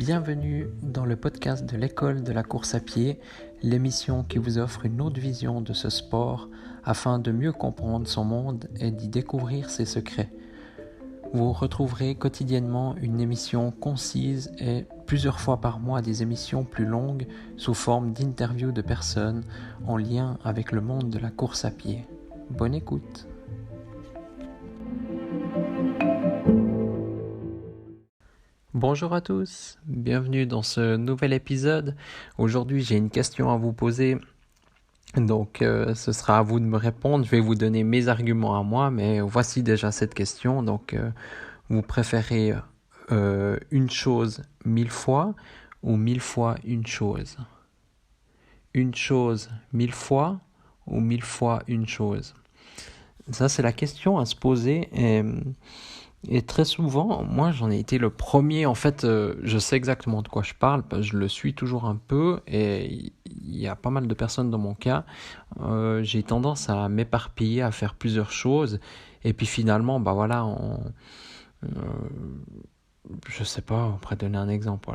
Bienvenue dans le podcast de l'école de la course à pied, l'émission qui vous offre une autre vision de ce sport afin de mieux comprendre son monde et d'y découvrir ses secrets. Vous retrouverez quotidiennement une émission concise et plusieurs fois par mois des émissions plus longues sous forme d'interviews de personnes en lien avec le monde de la course à pied. Bonne écoute! Bonjour à tous, bienvenue dans ce nouvel épisode. Aujourd'hui, j'ai une question à vous poser, donc ce sera à vous de me répondre. Je vais vous donner mes arguments à moi, mais voici déjà cette question. Donc, vous préférez une chose 1000 fois ou 1000 fois une chose? Une chose 1000 fois ou 1000 fois une chose? Ça, c'est la question à se poser. Et très souvent, moi j'en ai été le premier, en fait je sais exactement de quoi je parle, parce que je le suis toujours un peu et il y a pas mal de personnes dans mon cas, j'ai tendance à m'éparpiller, à faire plusieurs choses et puis finalement, je sais pas, on pourrait donner un exemple,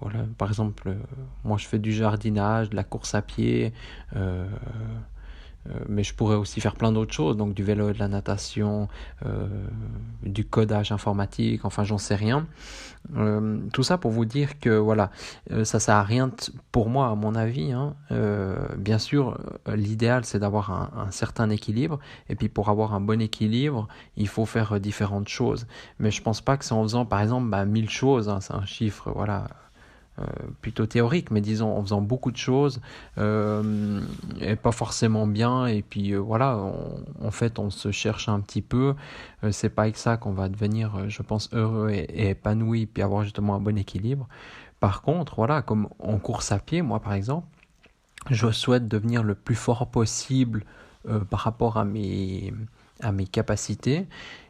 voilà, par exemple, moi je fais du jardinage, de la course à pied, mais je pourrais aussi faire plein d'autres choses, donc du vélo, de la natation, du codage informatique, enfin j'en sais rien. Tout ça pour vous dire que voilà, ça sert à rien pour moi, à mon avis, hein. Bien sûr, l'idéal c'est d'avoir un certain équilibre, et puis pour avoir un bon équilibre, il faut faire différentes choses. Mais je pense pas que c'est en faisant par exemple 1000 choses, hein, c'est un chiffre, voilà. Plutôt théorique, mais disons en faisant beaucoup de choses et pas forcément bien, et puis en fait on se cherche un petit peu, c'est pas avec ça qu'on va devenir, je pense, heureux et épanoui, puis avoir justement un bon équilibre. Par contre, voilà, comme en course à pied, moi par exemple, je souhaite devenir le plus fort possible par rapport à mes capacités.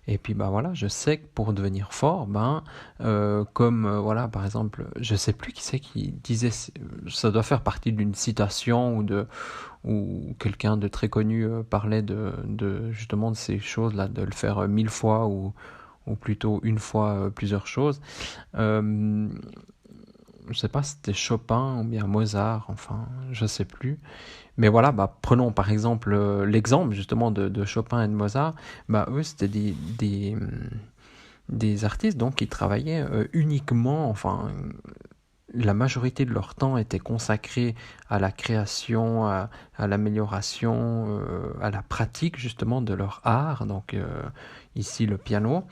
Et puis je sais que pour devenir fort, par exemple, je sais plus qui c'est qui disait, ça doit faire partie d'une citation ou quelqu'un de très connu parlait de justement de ces choses-là, de le faire 1000 fois ou plutôt une fois plusieurs choses. Je sais pas si c'était Chopin ou bien Mozart, enfin, je sais plus. Mais voilà, prenons par exemple l'exemple justement de Chopin et de Mozart. Eux, c'était des artistes donc qui travaillaient uniquement, enfin, la majorité de leur temps était consacré à la création, à l'amélioration, à la pratique justement de leur art. Donc ici le piano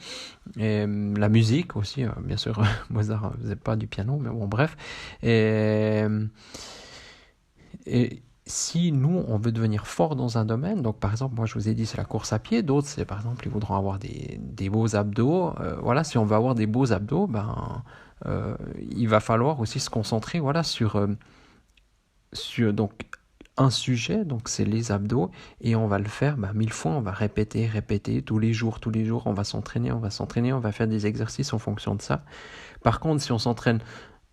et la musique aussi, bien sûr. Mozart ne faisait pas du piano, mais bon, bref. Et si nous, on veut devenir fort dans un domaine, donc par exemple, moi je vous ai dit c'est la course à pied, d'autres c'est par exemple ils voudront avoir des beaux abdos. Voilà, si on veut avoir des beaux abdos, il va falloir aussi se concentrer sur donc un sujet, donc c'est les abdos, et on va le faire 1000 fois, on va répéter tous les jours, on va s'entraîner, on va faire des exercices en fonction de ça. Par contre, si on s'entraîne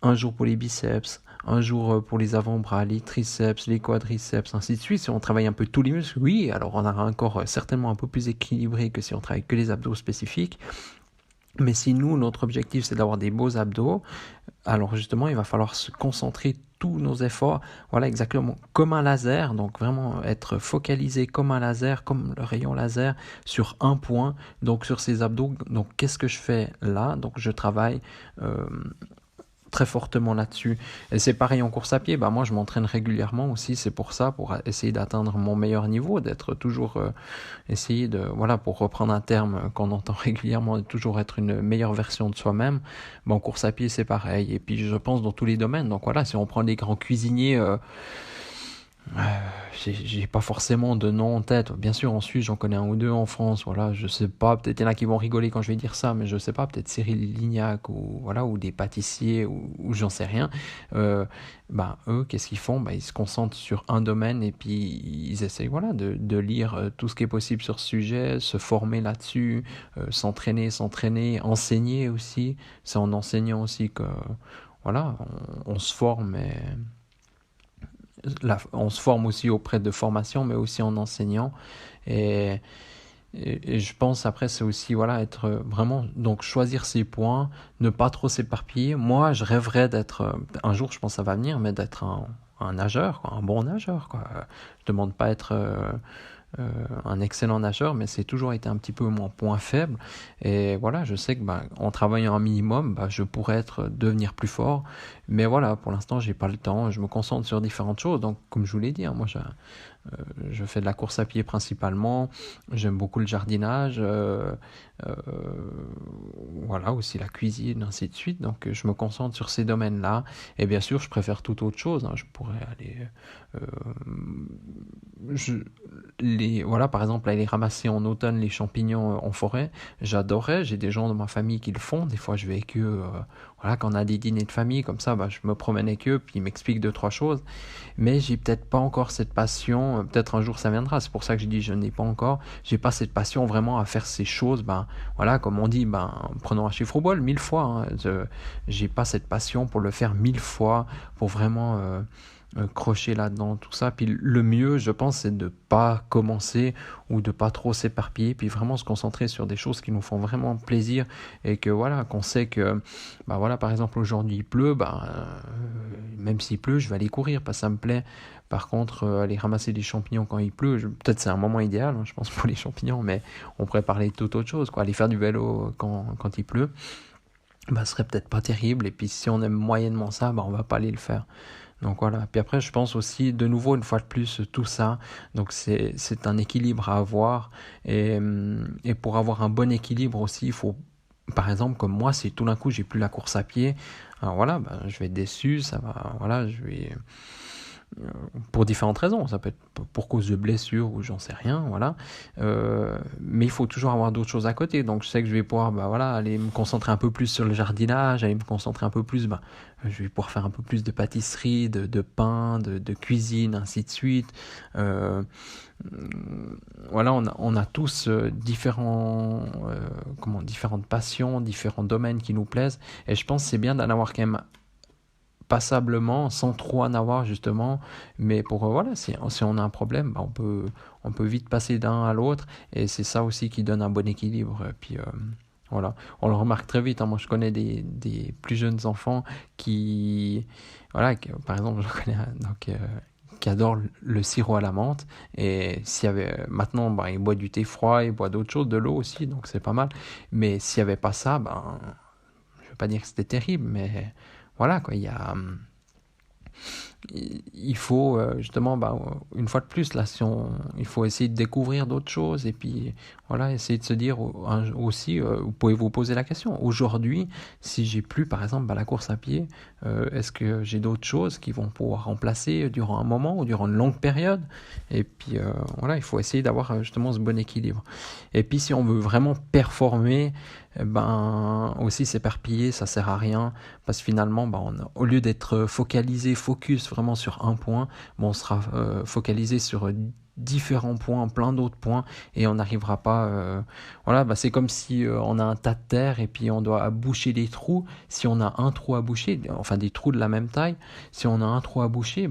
un jour pour les biceps, un jour pour les avant-bras, les triceps, les quadriceps, ainsi de suite. Si on travaille un peu tous les muscles, oui, alors on aura un corps certainement un peu plus équilibré que si on travaille que les abdos spécifiques. Mais si nous, notre objectif, c'est d'avoir des beaux abdos, alors justement, il va falloir se concentrer tous nos efforts, voilà, exactement comme un laser, donc vraiment être focalisé comme un laser, comme le rayon laser, sur un point, donc sur ces abdos. Donc qu'est-ce que je fais là? Donc je travaille très fortement là-dessus. Et c'est pareil en course à pied, moi je m'entraîne régulièrement aussi, c'est pour ça, pour essayer d'atteindre mon meilleur niveau, d'être toujours essayer de, voilà, pour reprendre un terme qu'on entend régulièrement, de toujours être une meilleure version de soi-même. En course à pied c'est pareil, et puis je pense dans tous les domaines. Donc voilà, si on prend les grands cuisiniers, j'ai pas forcément de nom en tête. Bien sûr, en Suisse, j'en connais un ou deux. En France, voilà, je sais pas. Peut-être il y en a qui vont rigoler quand je vais dire ça, mais je sais pas. Peut-être Cyril Lignac ou voilà, ou des pâtissiers ou j'en sais rien. Eux, qu'est-ce qu'ils font? Ils se concentrent sur un domaine et puis ils essayent, voilà, de lire tout ce qui est possible sur ce sujet, se former là-dessus, s'entraîner, enseigner aussi. C'est en enseignant aussi que, voilà, on se forme on se forme aussi auprès de formations, mais aussi en enseignant. Et Et je pense après c'est aussi voilà être vraiment donc choisir ses points, ne pas trop s'éparpiller. Moi je rêverais d'être un jour je pense que ça va venir mais d'être un nageur quoi, un bon nageur quoi. Je demande pas être un excellent nageur, mais c'est toujours été un petit peu mon point faible. Et voilà, je sais que en travaillant un minimum, je pourrais devenir plus fort. Mais voilà, pour l'instant, j'ai pas le temps. Je me concentre sur différentes choses. Donc, comme je vous l'ai dit, moi, je fais de la course à pied principalement. J'aime beaucoup le jardinage. Euh, voilà, aussi la cuisine, ainsi de suite. Donc, je me concentre sur ces domaines-là. Et bien sûr, je préfère toute autre chose. Je pourrais aller... Euh, je, voilà, par exemple, aller ramasser en automne les champignons en forêt, j'adorais. J'ai des gens de ma famille qui le font. Des fois, je vais avec eux. Voilà, quand on a des dîners de famille comme ça, je me promène avec eux, puis ils m'expliquent deux, trois choses. Mais j'ai peut-être pas encore cette passion. Peut-être un jour ça viendra. C'est pour ça que je dis je n'ai pas encore. J'ai pas cette passion vraiment à faire ces choses. Voilà, comme on dit, prenons un chiffre au bol, 1000 fois. J'ai pas cette passion pour le faire 1000 fois, pour vraiment crocher là-dedans, tout ça. Puis le mieux, je pense, c'est de pas commencer ou de pas trop s'éparpiller, puis vraiment se concentrer sur des choses qui nous font vraiment plaisir et que voilà, qu'on sait que, voilà, par exemple aujourd'hui il pleut, même s'il pleut, je vais aller courir parce que ça me plaît. Par contre, aller ramasser des champignons quand il pleut, peut-être c'est un moment idéal, je pense, pour les champignons, mais on pourrait parler de toute autre chose, quoi. Aller faire du vélo quand il pleut, ce serait peut-être pas terrible. Et puis si on aime moyennement ça, on va pas aller le faire. Donc voilà. Puis après, je pense aussi, de nouveau, une fois de plus, tout ça. Donc c'est un équilibre à avoir. Et pour avoir un bon équilibre aussi, il faut, par exemple, comme moi, si tout d'un coup j'ai plus la course à pied, alors voilà, je vais être déçu. Ça va, voilà, je vais pour différentes raisons, ça peut être pour cause de blessures ou j'en sais rien, voilà. Mais il faut toujours avoir d'autres choses à côté. Donc je sais que je vais pouvoir, aller me concentrer un peu plus sur le jardinage, aller me concentrer un peu plus, je vais pouvoir faire un peu plus de pâtisserie, de pain, de cuisine, ainsi de suite. Voilà, on a tous différentes passions, différents domaines qui nous plaisent, et je pense que c'est bien d'en avoir quand même passablement, sans trop en avoir justement, mais pour voilà, si on a un problème, on peut vite passer d'un à l'autre, et c'est ça aussi qui donne un bon équilibre. Et puis voilà, on le remarque très vite. Moi, je connais des plus jeunes enfants qui, voilà, par exemple, je connais qui adore le sirop à la menthe, et s'il y avait maintenant, il boit du thé froid, il boit d'autres choses, de l'eau aussi, donc c'est pas mal. Mais s'il y avait pas ça, je veux pas dire que c'était terrible, mais voilà quoi, il faut justement, une fois de plus, là, il faut essayer de découvrir d'autres choses, et puis voilà, essayer de se dire aussi, vous pouvez vous poser la question, aujourd'hui, si j'ai plus par exemple la course à pied, est-ce que j'ai d'autres choses qui vont pouvoir remplacer durant un moment ou durant une longue période? Et puis voilà, il faut essayer d'avoir justement ce bon équilibre. Et puis si on veut vraiment performer, aussi s'éparpiller, ça sert à rien, parce que finalement, au lieu d'être focus vraiment sur un point, on sera focalisé sur différents points, plein d'autres points, et on n'arrivera pas. Voilà, c'est comme si on a un tas de terre et puis on doit boucher des trous. Si on a un trou à boucher, enfin des trous de la même taille, si on a un trou à boucher,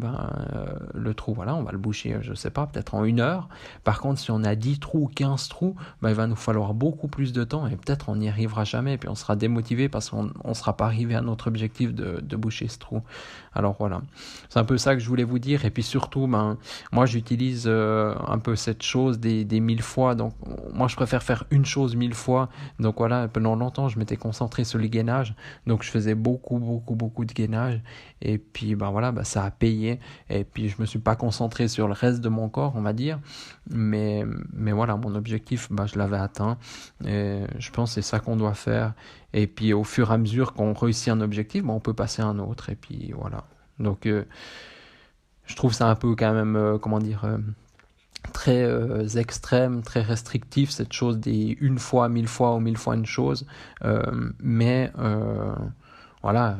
le trou, voilà, on va le boucher, je sais pas, peut-être en 1 heure. Par contre, si on a 10 trous ou 15 trous, il va nous falloir beaucoup plus de temps, et peut-être on n'y arrivera jamais, et puis on sera démotivé parce qu'on ne sera pas arrivé à notre objectif de boucher ce trou. Alors voilà, c'est un peu ça que je voulais vous dire. Et puis surtout, moi j'utilise un peu cette chose des 1000 fois. Donc moi je préfère faire une chose 1000 fois. Donc voilà, pendant longtemps je m'étais concentré sur le gainage. Donc je faisais beaucoup de gainage. Et puis voilà, ça a payé. Et puis je me suis pas concentré sur le reste de mon corps, on va dire. Mais voilà, mon objectif, je l'avais atteint. Et je pense que c'est ça qu'on doit faire. Et puis au fur et à mesure qu'on réussit un objectif, on peut passer à un autre. Et puis voilà. Donc je trouve ça un peu quand même, très extrême, très restrictif, cette chose des 1 fois, 1000 fois ou 1000 fois une chose. Mais voilà,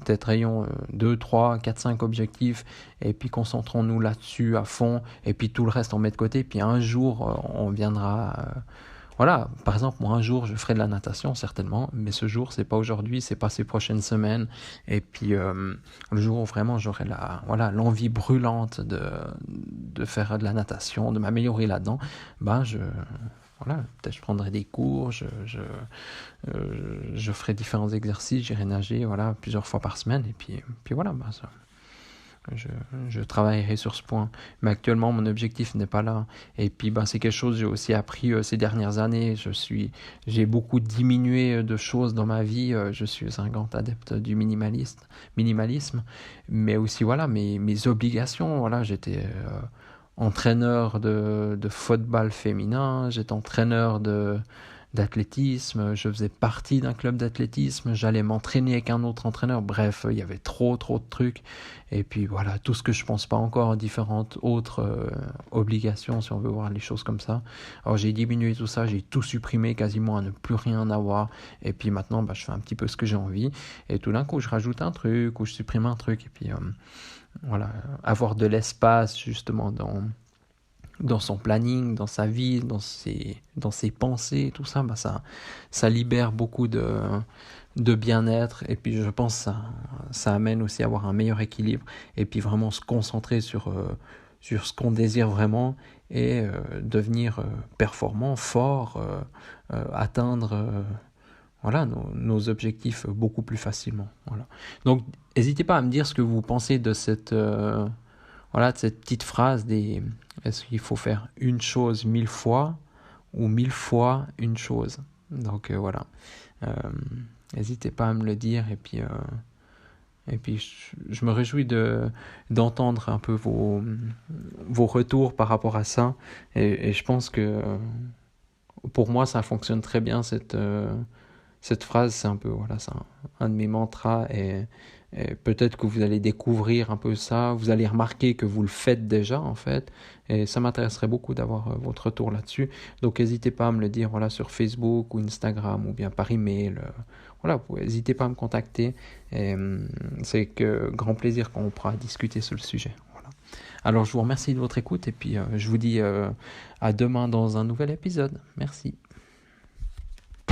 peut-être ayons 2, 3, 4, 5 objectifs, et puis concentrons-nous là-dessus à fond, et puis tout le reste on met de côté, puis un jour on viendra voilà, par exemple, moi un jour je ferai de la natation certainement, mais ce jour c'est pas aujourd'hui, c'est pas ces prochaines semaines. Et puis le jour où vraiment j'aurai l'envie brûlante de faire de la natation, de m'améliorer là-dedans, peut-être je prendrai des cours, je ferai différents exercices, j'irai nager, plusieurs fois par semaine, et puis voilà, je travaillerai sur ce point. Mais actuellement, mon objectif n'est pas là. Et puis, c'est quelque chose que j'ai aussi appris ces dernières années. J'ai beaucoup diminué de choses dans ma vie. Je suis un grand adepte du minimalisme. Mais aussi, mes obligations. J'étais entraîneur de football féminin. J'étais entraîneur d'athlétisme, je faisais partie d'un club d'athlétisme, j'allais m'entraîner avec un autre entraîneur, bref, il y avait trop de trucs, et puis voilà, tout ce que je pense pas encore, différentes autres obligations, si on veut voir les choses comme ça. Alors j'ai diminué tout ça, j'ai tout supprimé quasiment à ne plus rien avoir, et puis maintenant je fais un petit peu ce que j'ai envie, et tout d'un coup je rajoute un truc, ou je supprime un truc, et puis avoir de l'espace justement dans son planning, dans sa vie, dans ses pensées, tout ça, ça libère beaucoup de bien-être. Et puis je pense que ça amène aussi à avoir un meilleur équilibre. Et puis vraiment se concentrer sur ce qu'on désire vraiment et devenir performant, fort, atteindre nos objectifs beaucoup plus facilement. Voilà. Donc n'hésitez pas à me dire ce que vous pensez de cette petite phrase est-ce qu'il faut faire une chose 1000 fois ou 1000 fois une chose. Donc voilà. N'hésitez pas à me le dire, et puis je me réjouis d'entendre un peu vos retours par rapport à ça, et je pense que pour moi ça fonctionne très bien, cette phrase. C'est un peu c'est un de mes mantras, et peut-être que vous allez découvrir un peu ça, vous allez remarquer que vous le faites déjà en fait, et ça m'intéresserait beaucoup d'avoir votre retour là-dessus. Donc n'hésitez pas à me le dire sur Facebook ou Instagram, ou bien par email. N'hésitez pas à me contacter, et c'est avec grand plaisir qu'on pourra discuter sur le sujet. Voilà. Alors je vous remercie de votre écoute, et puis je vous dis à demain dans un nouvel épisode. Merci.